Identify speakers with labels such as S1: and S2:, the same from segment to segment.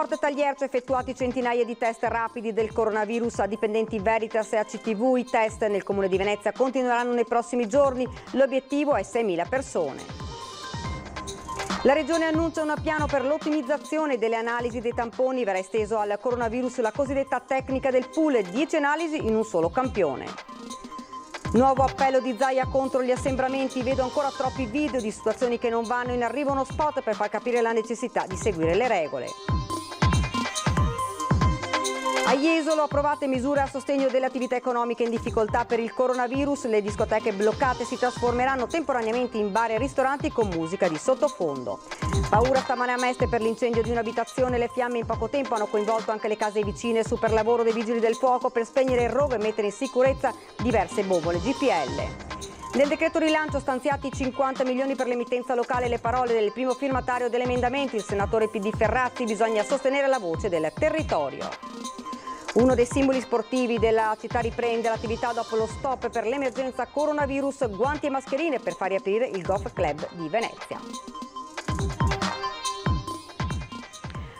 S1: Palasport Tagliercio effettuati centinaia di test rapidi del coronavirus a dipendenti Veritas e ACTV. I test nel comune di Venezia continueranno nei prossimi giorni. L'obiettivo è 6.000 persone. La Regione annuncia un piano per l'ottimizzazione delle analisi dei tamponi. Verrà esteso al coronavirus la cosiddetta tecnica del pool, 10 analisi in un solo campione. Nuovo appello di Zaia contro gli assembramenti. Vedo ancora troppi video di situazioni che non vanno. In arrivo uno spot per far capire la necessità di seguire le regole. A Jesolo approvate misure a sostegno delle attività economiche in difficoltà per il coronavirus. Le discoteche bloccate si trasformeranno temporaneamente in bar e ristoranti con musica di sottofondo. Paura stamane a Mestre per l'incendio di un'abitazione. Le fiamme in poco tempo hanno coinvolto anche le case vicine. Super lavoro dei vigili del fuoco per spegnere il rogo e mettere in sicurezza diverse bombole GPL. Nel decreto rilancio stanziati 50 milioni per l'emittenza locale. Le parole del primo firmatario dell'emendamento, il senatore PD Ferrazzi: bisogna sostenere la voce del territorio. Uno dei simboli sportivi della città riprende l'attività dopo lo stop per l'emergenza coronavirus. Guanti e mascherine per far riaprire il Golf Club di Venezia.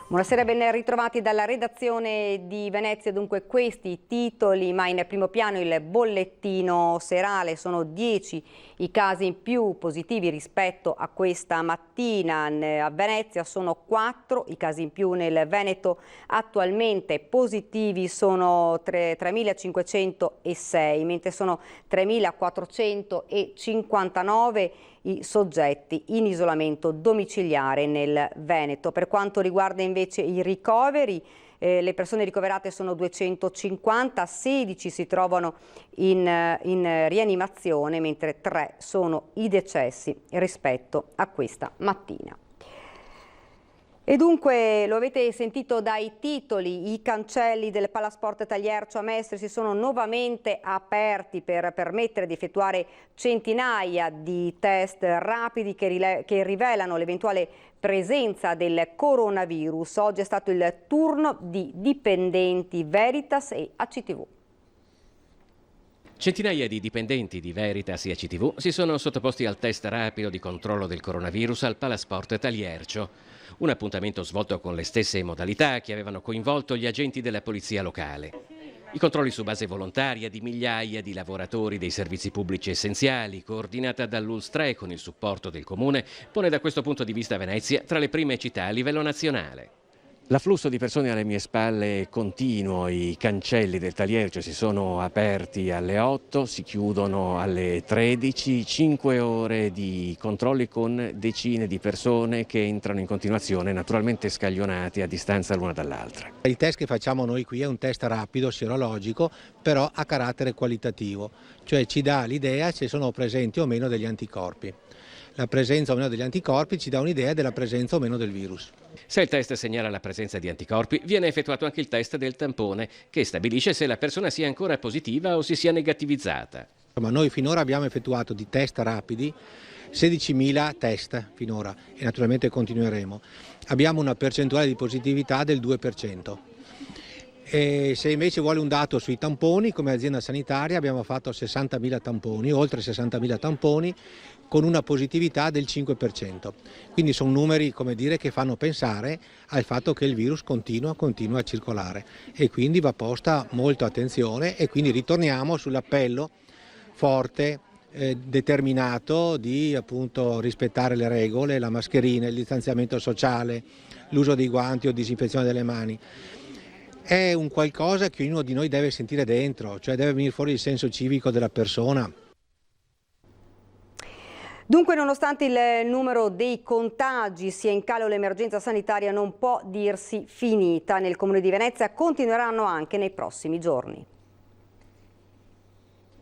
S1: Buonasera, ben ritrovati dalla redazione di Venezia. Dunque questi i titoli, ma in primo piano il bollettino serale. Sono 10 i casi in più positivi rispetto a questa mattina. A Venezia sono 4 i casi in più. Nel Veneto attualmente positivi sono 3.506, mentre sono 3.459 i soggetti in isolamento domiciliare nel Veneto. Per quanto riguarda invece i ricoveri, le persone ricoverate sono 250, 16 si trovano in rianimazione, mentre 3 sono i decessi rispetto a questa mattina. E dunque, lo avete sentito dai titoli, i cancelli del Palasport Tagliercio a Mestre si sono nuovamente aperti per permettere di effettuare centinaia di test rapidi che rivelano l'eventuale presenza del coronavirus. Oggi è stato il turno di dipendenti Veritas e ACTV.
S2: Centinaia di dipendenti di Veritas e ACTV si sono sottoposti al test rapido di controllo del coronavirus al Palasport Tagliercio. Un appuntamento svolto con le stesse modalità che avevano coinvolto gli agenti della polizia locale. I controlli su base volontaria di migliaia di lavoratori dei servizi pubblici essenziali, coordinata dall'Ulstre con il supporto del Comune, pone da questo punto di vista Venezia tra le prime città a livello nazionale. L'afflusso di persone alle mie spalle è continuo, i cancelli del Tagliercio si sono aperti alle 8, si chiudono alle 13, 5 ore di controlli con decine di persone che entrano in continuazione, naturalmente scaglionati a distanza l'una dall'altra.
S3: Il test che facciamo noi qui è un test rapido, sierologico, però a carattere qualitativo, cioè ci dà l'idea se sono presenti o meno degli anticorpi. La presenza o meno degli anticorpi ci dà un'idea della presenza o meno del virus.
S2: Se il test segnala la presenza di anticorpi, viene effettuato anche il test del tampone, che stabilisce se la persona sia ancora positiva o si sia negativizzata.
S3: Ma noi finora abbiamo effettuato di test rapidi 16.000 test finora e naturalmente continueremo. Abbiamo una percentuale di positività del 2%. E se invece vuole un dato sui tamponi, come azienda sanitaria abbiamo fatto 60.000 tamponi, oltre 60.000 tamponi, con una positività del 5%. Quindi sono numeri, come dire, che fanno pensare al fatto che il virus continua a circolare e quindi va posta molta attenzione e quindi ritorniamo sull'appello forte, determinato di appunto rispettare le regole, la mascherina, il distanziamento sociale, l'uso dei guanti o disinfezione delle mani. È un qualcosa che ognuno di noi deve sentire dentro, cioè deve venire fuori il senso civico della persona.
S1: Dunque, nonostante il numero dei contagi sia in calo, l'emergenza sanitaria non può dirsi finita. Nel Comune di Venezia continueranno anche nei prossimi giorni.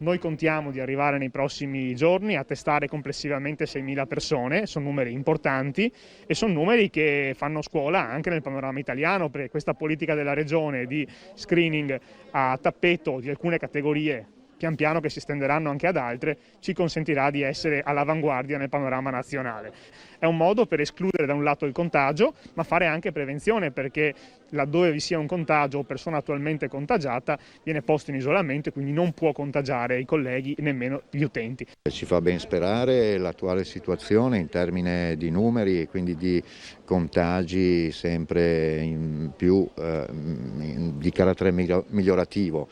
S4: Noi contiamo di arrivare nei prossimi giorni a testare complessivamente 6.000 persone, sono numeri importanti e sono numeri che fanno scuola anche nel panorama italiano, perché questa politica della Regione di screening a tappeto di alcune categorie, pian piano che si estenderanno anche ad altre, ci consentirà di essere all'avanguardia nel panorama nazionale. È un modo per escludere da un lato il contagio, ma fare anche prevenzione, perché laddove vi sia un contagio o persona attualmente contagiata viene posto in isolamento e quindi non può contagiare i colleghi e nemmeno gli utenti.
S5: Ci fa ben sperare l'attuale situazione in termini di numeri e quindi di contagi sempre in più di carattere migliorativo.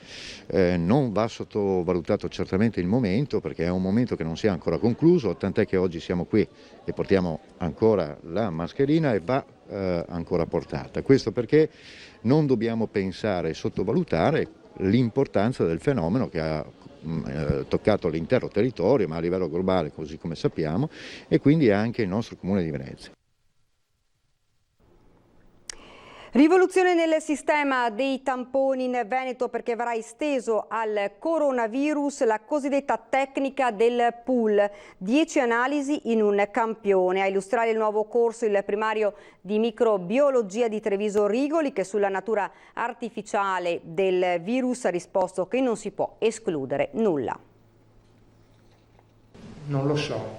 S5: Non va sottovalutato certamente il momento, perché è un momento che non si è ancora concluso, tant'è che oggi siamo qui e portiamo ancora la mascherina e va ancora portata. Questo perché non dobbiamo pensare e sottovalutare l'importanza del fenomeno che ha toccato l'intero territorio, ma a livello globale, così come sappiamo, e quindi anche il nostro comune di Venezia.
S1: Rivoluzione nel sistema dei tamponi in Veneto, perché verrà esteso al coronavirus la cosiddetta tecnica del pool. 10 analisi in un campione. A illustrare il nuovo corso il primario di microbiologia di Treviso Rigoli, che sulla natura artificiale del virus ha risposto che non si può escludere nulla.
S6: Non lo so,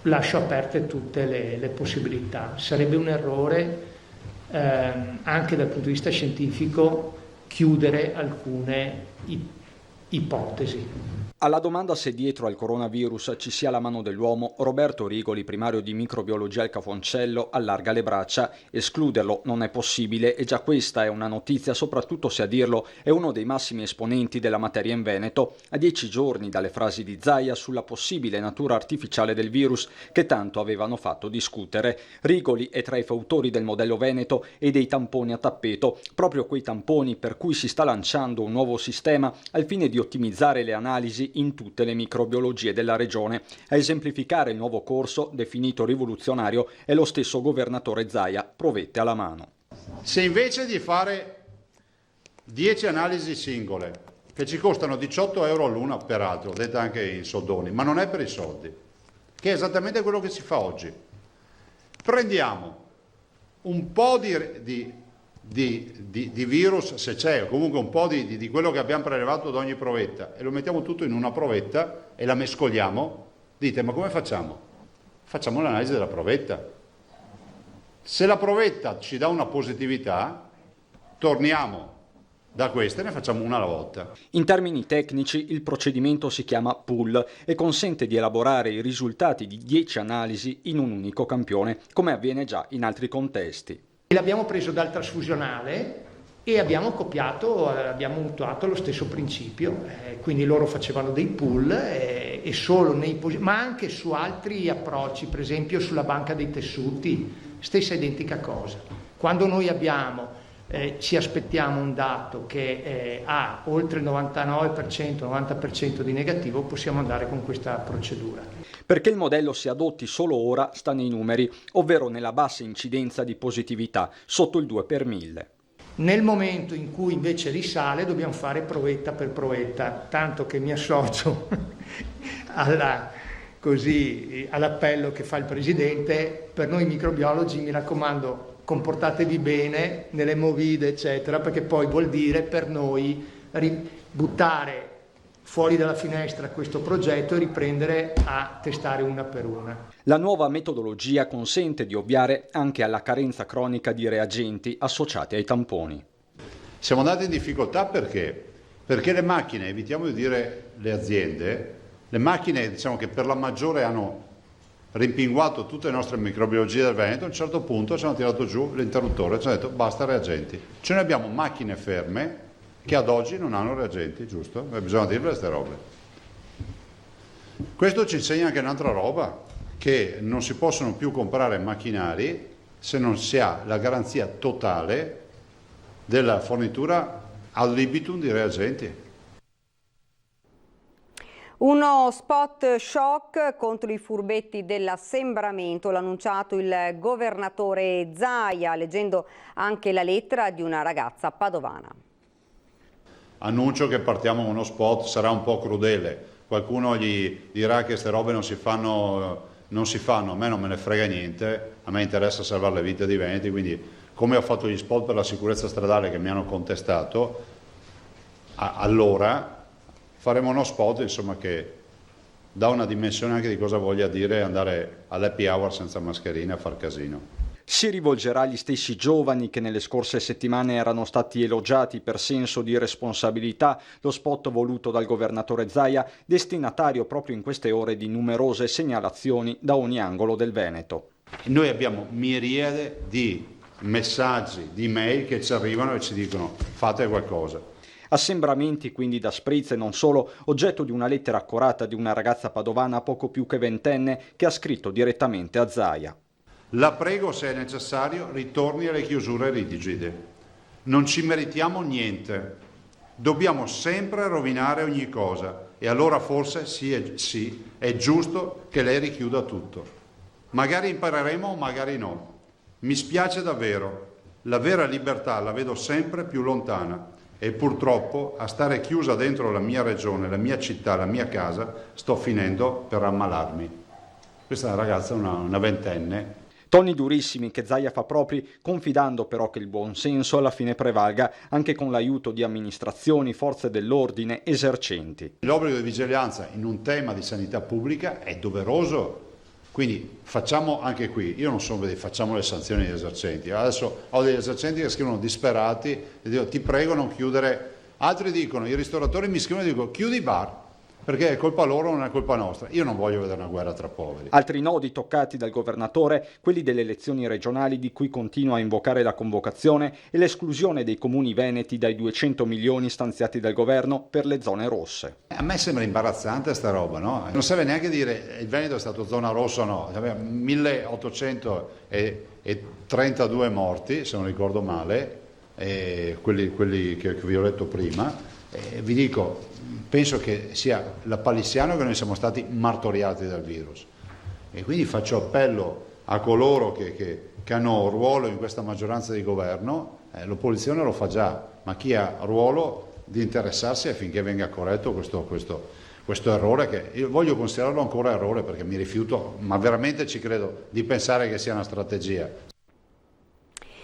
S6: lascio aperte tutte le possibilità. Sarebbe un errore anche dal punto di vista scientifico chiudere alcune ipotesi.
S7: Alla domanda se dietro al coronavirus ci sia la mano dell'uomo, Roberto Rigoli, primario di microbiologia al Cafoncello, allarga le braccia. Escluderlo non è possibile e già questa è una notizia, soprattutto se a dirlo è uno dei massimi esponenti della materia in Veneto, a 10 giorni dalle frasi di Zaia sulla possibile natura artificiale del virus che tanto avevano fatto discutere. Rigoli è tra i fautori del modello Veneto e dei tamponi a tappeto, proprio quei tamponi per cui si sta lanciando un nuovo sistema al fine di ottimizzare le analisi in tutte le microbiologie della regione. A esemplificare il nuovo corso, definito rivoluzionario, è lo stesso governatore Zaia, provette alla mano.
S8: Se invece di fare 10 analisi singole, che ci costano 18 euro all'una, peraltro, detta anche in soldoni, ma non è per i soldi, che è esattamente quello che si fa oggi, prendiamo un po' di virus, se c'è, o comunque un po' di quello che abbiamo prelevato da ogni provetta, e lo mettiamo tutto in una provetta e la mescoliamo. Dite, ma come facciamo? Facciamo l'analisi della provetta. Se la provetta ci dà una positività, torniamo da questa e ne facciamo una alla volta.
S7: In termini tecnici, il procedimento si chiama pool e consente di elaborare i risultati di 10 analisi in un unico campione, come avviene già in altri contesti.
S6: L'abbiamo preso dal trasfusionale e abbiamo copiato, abbiamo mutuato lo stesso principio, quindi loro facevano dei pool e solo ma anche su altri approcci, per esempio sulla banca dei tessuti, stessa identica cosa. Quando noi ci aspettiamo un dato che ha oltre il 99%, 90% di negativo, possiamo andare con questa procedura.
S7: Perché il modello si adotti solo ora sta nei numeri, ovvero nella bassa incidenza di positività, sotto il 2 per 1000.
S6: Nel momento in cui invece risale dobbiamo fare provetta per provetta, tanto che mi associo all'appello che fa il Presidente. Per noi microbiologi, mi raccomando, comportatevi bene nelle movide, eccetera, perché poi vuol dire per noi buttare fuori dalla finestra questo progetto e riprendere a testare una per una.
S7: La nuova metodologia consente di ovviare anche alla carenza cronica di reagenti associati ai tamponi.
S8: Siamo andati in difficoltà perché le macchine, evitiamo di dire le aziende, le macchine diciamo che per la maggiore hanno rimpinguato tutte le nostre microbiologie del Veneto. A un certo punto ci hanno tirato giù l'interruttore e ci hanno detto basta reagenti. Ce ne abbiamo macchine ferme che ad oggi non hanno reagenti, giusto? Bisogna dirle queste robe. Questo ci insegna anche un'altra roba, che non si possono più comprare macchinari se non si ha la garanzia totale della fornitura ad libitum di reagenti.
S1: Uno spot shock contro i furbetti dell'assembramento, l'ha annunciato il governatore Zaia, leggendo anche la lettera di una ragazza padovana.
S8: Annuncio che partiamo con uno spot, sarà un po' crudele, qualcuno gli dirà che queste robe non si fanno, a me non me ne frega niente, a me interessa salvare le vite dei veneti, quindi come ho fatto gli spot per la sicurezza stradale che mi hanno contestato, allora faremo uno spot insomma, che dà una dimensione anche di cosa voglia dire andare all'happy hour senza mascherine a far casino.
S7: Si rivolgerà agli stessi giovani che nelle scorse settimane erano stati elogiati per senso di responsabilità, lo spot voluto dal governatore Zaia, destinatario proprio in queste ore di numerose segnalazioni da ogni angolo del Veneto.
S8: Noi abbiamo miriade di messaggi, di mail che ci arrivano e ci dicono fate qualcosa.
S7: Assembramenti quindi da spritz e non solo, oggetto di una lettera accorata di una ragazza padovana poco più che ventenne che ha scritto direttamente a Zaia.
S8: La prego, se è necessario, ritorni alle chiusure rigide. Non ci meritiamo niente. Dobbiamo sempre rovinare ogni cosa e allora forse sì, è giusto che lei richiuda tutto. Magari impareremo, magari no. Mi spiace davvero. La vera libertà la vedo sempre più lontana e purtroppo a stare chiusa dentro la mia regione, la mia città, la mia casa, sto finendo per ammalarmi. Questa è una ragazza, una ventenne.
S7: Toni durissimi che Zaia fa propri, confidando però che il buonsenso alla fine prevalga anche con l'aiuto di amministrazioni, forze dell'ordine, esercenti.
S8: L'obbligo di vigilanza in un tema di sanità pubblica è doveroso, quindi facciamo anche qui, io non sono, facciamo le sanzioni agli esercenti. Adesso ho degli esercenti che scrivono disperati e dico ti prego non chiudere, altri dicono, i ristoratori mi scrivono e dicono chiudi i bar. Perché è colpa loro, non è colpa nostra. Io non voglio vedere una guerra tra poveri.
S7: Altri nodi toccati dal governatore, quelli delle elezioni regionali di cui continua a invocare la convocazione e l'esclusione dei comuni veneti dai 200 milioni stanziati dal governo per le zone rosse.
S8: A me sembra imbarazzante sta roba, no? Non serve neanche dire il Veneto è stato zona rossa o no. 1832 morti, se non ricordo male, quelli che vi ho letto prima. Vi dico, penso che sia lapalissiano che noi siamo stati martoriati dal virus e quindi faccio appello a coloro che hanno un ruolo in questa maggioranza di governo, l'opposizione lo fa già, ma chi ha ruolo di interessarsi affinché venga corretto questo errore, che io voglio considerarlo ancora errore perché mi rifiuto, ma veramente ci credo, di pensare che sia una strategia.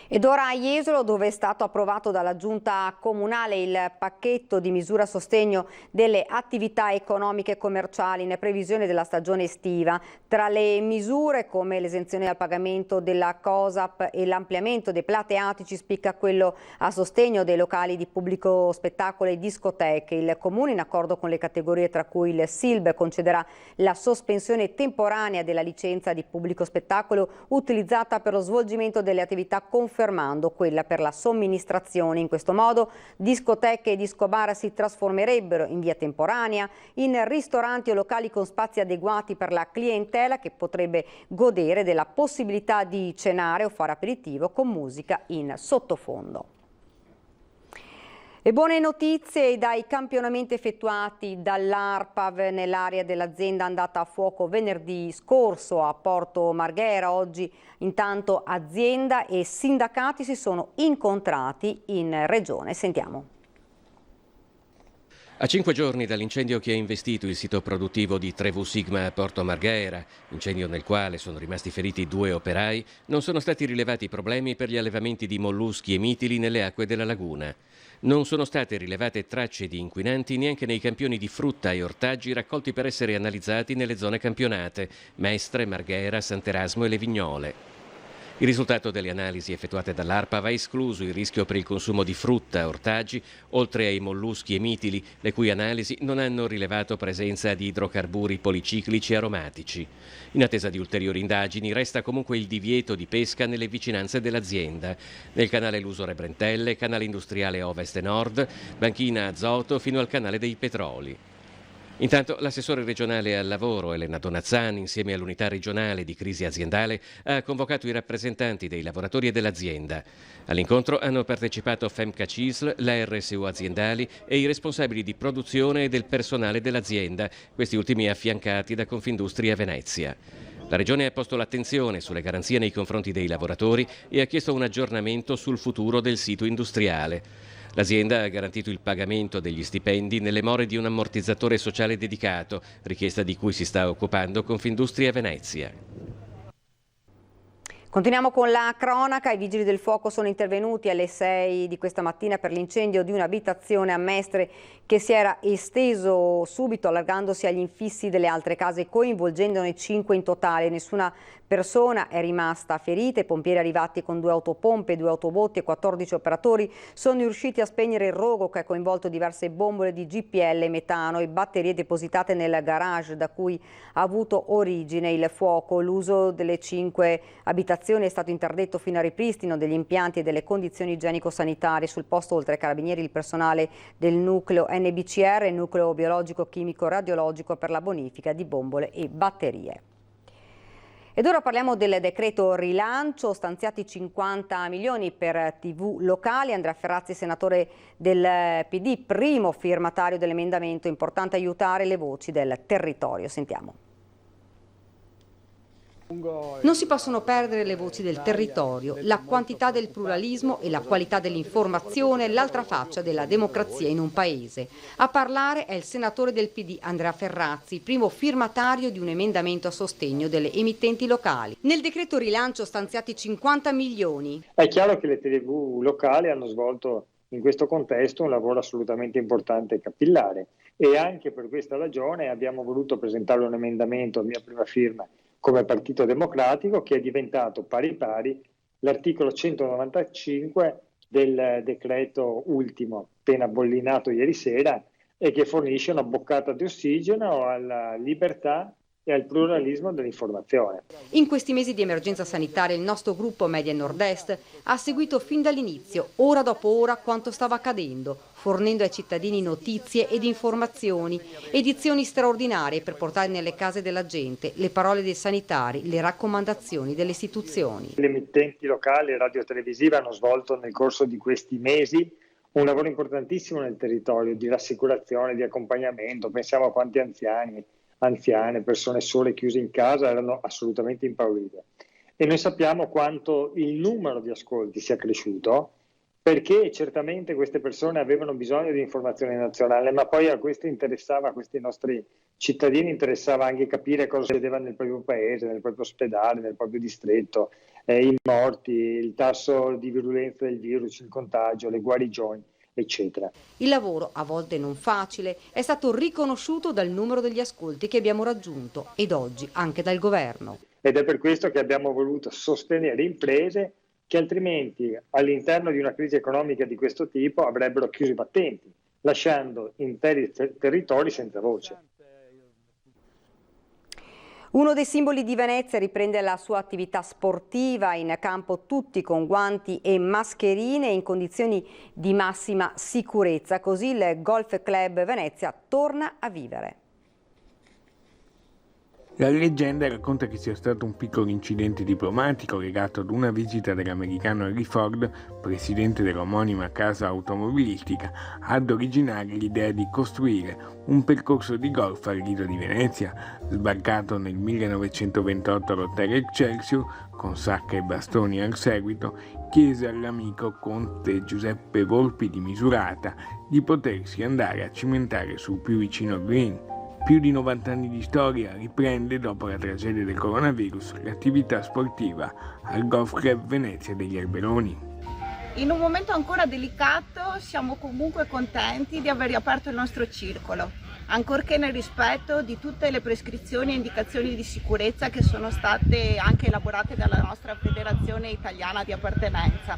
S1: Ed ora a Jesolo, dove è stato approvato dalla Giunta Comunale il pacchetto di misure a sostegno delle attività economiche e commerciali in previsione della stagione estiva. Tra le misure, come l'esenzione dal pagamento della COSAP e l'ampliamento dei plateatici, spicca quello a sostegno dei locali di pubblico spettacolo e discoteche. Il Comune, in accordo con le categorie tra cui il SILB, concederà la sospensione temporanea della licenza di pubblico spettacolo utilizzata per lo svolgimento delle attività confermando quella per la somministrazione. In questo modo discoteche e discobar si trasformerebbero in via temporanea in ristoranti o locali con spazi adeguati per la clientela, che potrebbe godere della possibilità di cenare o fare aperitivo con musica in sottofondo. E buone notizie dai campionamenti effettuati dall'ARPAV nell'area dell'azienda andata a fuoco venerdì scorso a Porto Marghera. Oggi intanto azienda e sindacati si sono incontrati in regione. Sentiamo.
S2: A 5 giorni dall'incendio che ha investito il sito produttivo di Trevu Sigma a Porto Marghera, incendio nel quale sono rimasti feriti 2 operai, non sono stati rilevati problemi per gli allevamenti di molluschi e mitili nelle acque della laguna. Non sono state rilevate tracce di inquinanti neanche nei campioni di frutta e ortaggi raccolti per essere analizzati nelle zone campionate, Mestre, Marghera, Sant'Erasmo e Le Vignole. Il risultato delle analisi effettuate dall'ARPA va escluso il rischio per il consumo di frutta e ortaggi, oltre ai molluschi e mitili, le cui analisi non hanno rilevato presenza di idrocarburi policiclici aromatici. In attesa di ulteriori indagini resta comunque il divieto di pesca nelle vicinanze dell'azienda, nel canale Lusore Brentelle, canale industriale Ovest e Nord, banchina Azoto fino al canale dei Petroli. Intanto l'assessore regionale al lavoro Elena Donazzani, insieme all'unità regionale di crisi aziendale, ha convocato i rappresentanti dei lavoratori e dell'azienda. All'incontro hanno partecipato Femca Cisl, la RSU aziendali e i responsabili di produzione e del personale dell'azienda, questi ultimi affiancati da Confindustria Venezia. La Regione ha posto l'attenzione sulle garanzie nei confronti dei lavoratori e ha chiesto un aggiornamento sul futuro del sito industriale. L'azienda ha garantito il pagamento degli stipendi nelle more di un ammortizzatore sociale dedicato, richiesta di cui si sta occupando Confindustria Venezia.
S1: Continuiamo con la cronaca. I vigili del fuoco sono intervenuti alle 6 di questa mattina per l'incendio di un'abitazione a Mestre che si era esteso subito allargandosi agli infissi delle altre case, coinvolgendone 5 in totale. Nessuna persona è rimasta ferita. I pompieri arrivati con 2 autopompe, 2 autobotti e 14 operatori sono riusciti a spegnere il rogo che ha coinvolto diverse bombole di GPL e metano e batterie depositate nel garage da cui ha avuto origine il fuoco. L'uso delle 5 abitazioni è stato interdetto fino al ripristino degli impianti e delle condizioni igienico-sanitarie. Sul posto, oltre ai carabinieri, il personale del nucleo NBCR, nucleo biologico, chimico, radiologico, per la bonifica di bombole e batterie. Ed ora parliamo del decreto rilancio, stanziati 50 milioni per TV locali. Andrea Ferrazzi, senatore del PD, primo firmatario dell'emendamento. Importante aiutare le voci del territorio. Sentiamo. Non si possono perdere le voci del territorio, la quantità del pluralismo e la qualità dell'informazione, l'altra faccia della democrazia in un paese. A parlare è il senatore del PD Andrea Ferrazzi, primo firmatario di un emendamento a sostegno delle emittenti locali. Nel decreto rilancio stanziati 50 milioni.
S9: È chiaro che le TV locali hanno svolto in questo contesto un lavoro assolutamente importante e capillare, e anche per questa ragione abbiamo voluto presentare un emendamento a mia prima firma come Partito Democratico, che è diventato pari pari l'articolo 195 del decreto ultimo appena bollinato ieri sera, e che fornisce una boccata di ossigeno alla libertà e al pluralismo dell'informazione.
S1: In questi mesi di emergenza sanitaria il nostro gruppo Media Nord-Est ha seguito fin dall'inizio, ora dopo ora, quanto stava accadendo, fornendo ai cittadini notizie ed informazioni, edizioni straordinarie per portare nelle case della gente le parole dei sanitari, le raccomandazioni delle istituzioni.
S9: Le emittenti locali radio-televisive hanno svolto nel corso di questi mesi un lavoro importantissimo nel territorio di rassicurazione, di accompagnamento. Pensiamo a quanti anziani, anziane, persone sole chiuse in casa erano assolutamente impaurite, e noi sappiamo quanto il numero di ascolti sia cresciuto, perché certamente queste persone avevano bisogno di informazione nazionale, ma poi a questi nostri cittadini interessava anche capire cosa succedeva nel proprio paese, nel proprio ospedale, nel proprio distretto, i morti, il tasso di virulenza del virus, il contagio, le guarigioni, eccetera.
S1: Il lavoro, a volte non facile, è stato riconosciuto dal numero degli ascolti che abbiamo raggiunto, ed oggi anche dal governo.
S9: Ed è per questo che abbiamo voluto sostenere imprese che altrimenti all'interno di una crisi economica di questo tipo avrebbero chiuso i battenti, lasciando interi territori senza voce.
S1: Uno dei simboli di Venezia riprende la sua attività sportiva, in campo tutti con guanti e mascherine in condizioni di massima sicurezza. Così il Golf Club Venezia torna a vivere.
S10: La leggenda racconta che sia stato un piccolo incidente diplomatico legato ad una visita dell'americano Henry Ford, presidente dell'omonima casa automobilistica, ad originare l'idea di costruire un percorso di golf al Lido di Venezia. Sbarcato nel 1928 all'Hotel Excelsior, con sacca e bastoni al seguito, chiese all'amico conte Giuseppe Volpi di Misurata di potersi andare a cimentare sul più vicino green. Più di 90 anni di storia riprende, dopo la tragedia del coronavirus, l'attività sportiva al Golf Club Venezia degli Alberoni.
S11: In un momento ancora delicato siamo comunque contenti di aver riaperto il nostro circolo, ancorché nel rispetto di tutte le prescrizioni e indicazioni di sicurezza che sono state anche elaborate dalla nostra federazione italiana di appartenenza.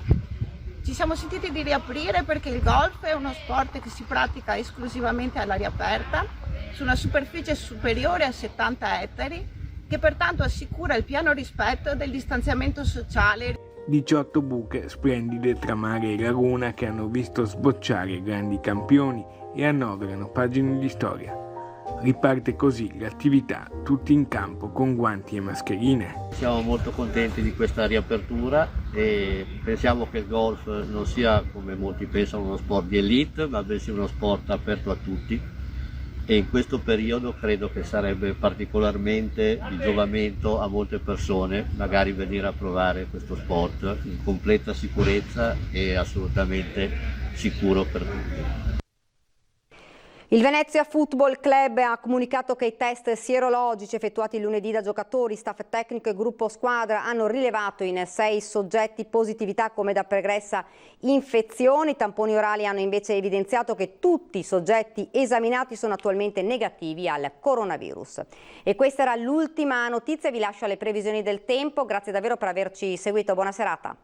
S11: Ci siamo sentiti di riaprire perché il golf è uno sport che si pratica esclusivamente all'aria aperta, su una superficie superiore a 70 ettari, che pertanto assicura il pieno rispetto del distanziamento sociale.
S10: 18 buche splendide tra mare e laguna che hanno visto sbocciare grandi campioni e annoverano pagine di storia. Riparte così l'attività, tutti in campo con guanti e mascherine.
S12: Siamo molto contenti di questa riapertura e pensiamo che il golf non sia, come molti pensano, uno sport di elite, ma bensì uno sport aperto a tutti. E in questo periodo credo che sarebbe particolarmente di giovamento a molte persone magari venire a provare questo sport in completa sicurezza e assolutamente sicuro per tutti.
S1: Il Venezia Football Club ha comunicato che i test sierologici effettuati lunedì da giocatori, staff tecnico e gruppo squadra hanno rilevato in 6 soggetti positività come da pregressa infezione. I tamponi orali hanno invece evidenziato che tutti i soggetti esaminati sono attualmente negativi al coronavirus. E questa era l'ultima notizia, vi lascio alle previsioni del tempo. Grazie davvero per averci seguito, buona serata.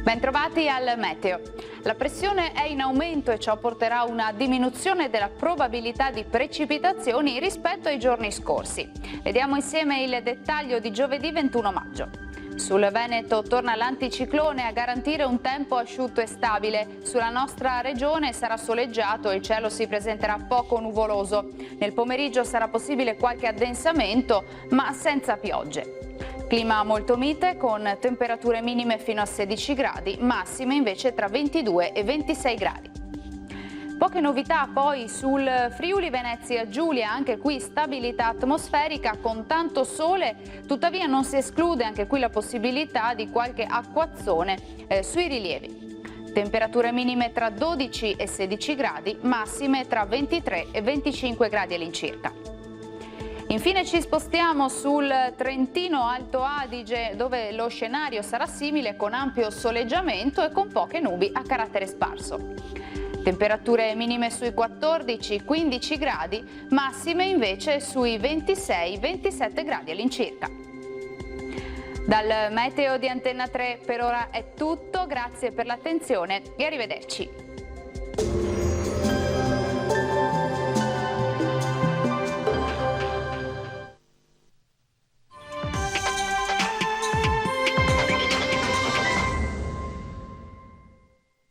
S13: Bentrovati al meteo. La pressione è in aumento e ciò porterà a una diminuzione della probabilità di precipitazioni rispetto ai giorni scorsi. Vediamo insieme il dettaglio di giovedì 21 maggio. Sul Veneto torna l'anticiclone a garantire un tempo asciutto e stabile. Sulla nostra regione sarà soleggiato e il cielo si presenterà poco nuvoloso. Nel pomeriggio sarà possibile qualche addensamento, ma senza piogge. Clima molto mite con temperature minime fino a 16 gradi, massime invece tra 22 e 26 gradi. Poche novità poi sul Friuli Venezia Giulia, anche qui stabilità atmosferica con tanto sole, tuttavia non si esclude anche qui la possibilità di qualche acquazzone sui rilievi. Temperature minime tra 12 e 16 gradi, massime tra 23 e 25 gradi all'incirca. Infine ci spostiamo sul Trentino Alto Adige, dove lo scenario sarà simile con ampio soleggiamento e con poche nubi a carattere sparso. Temperature minime sui 14-15 gradi, massime invece sui 26-27 gradi all'incirca. Dal meteo di Antenna 3 per ora è tutto, grazie per l'attenzione e arrivederci.